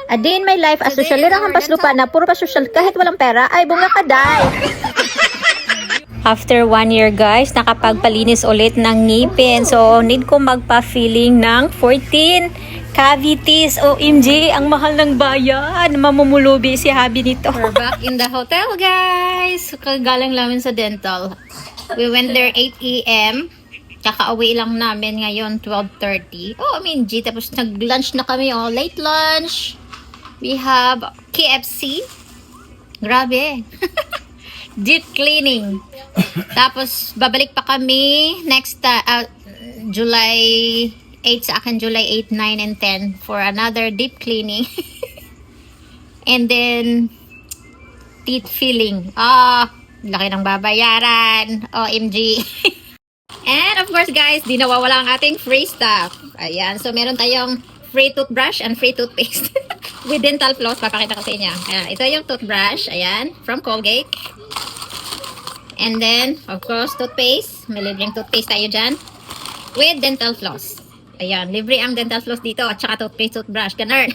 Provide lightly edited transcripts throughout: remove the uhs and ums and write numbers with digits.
A day in my life as social lirang hampas lupa na puro pa social kahit walang pera ay bunga ka day. After 1 year guys, nakapagpalinis ulit ng ngipin. So need ko magpa-filling ng 14 cavities. OMG, ang mahal ng bayan. Mamumulubi si Habi nito. We're back in the hotel, guys. Kagaling namin sa dental. We went there 8 a.m. Kaka-away lang namin ngayon, 12:30. Oh, OMG. Tapos nag-lunch na kami, oh. Late lunch. We have KFC. Grabe. Deep cleaning. Tapos, babalik pa kami next July 8 sa akin, July 8, 9, and 10 for another deep cleaning. And then, teeth filling. Laki ng babayaran. OMG. And of course, guys, di nawawala ang ating free stuff. Ayan. So, meron tayong free toothbrush and free toothpaste. With dental floss, papakita ko sa inyo. Ayan. Ito yung toothbrush. Ayan. From Colgate. And then, of course, toothpaste. May libreng toothpaste tayo dyan. With dental floss. Ayan. Libre ang dental floss dito. At saka toothpaste, toothbrush. Ganun.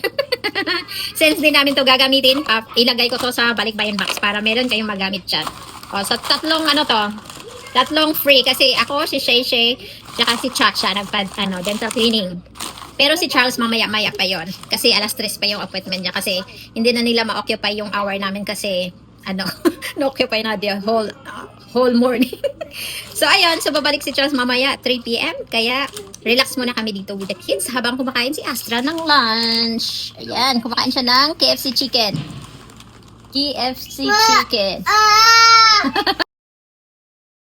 Since din namin to gagamitin, ilagay ko to sa balikbayan box para meron kayong magamit dyan. O, so, tatlong free. Kasi ako, si Shay Shay, saka si Chacha, dental cleaning. Pero si Charles mamaya-maya pa yon kasi alas 3 pa yung appointment niya kasi hindi na nila ma-occupy yung hour namin kasi na-occupy na the whole morning. So ayun, so babalik si Charles mamaya 3 p.m. Kaya relax muna kami dito with the kids habang kumakain si Astra ng lunch. Ayan, kumakain siya ng KFC chicken. KFC chicken.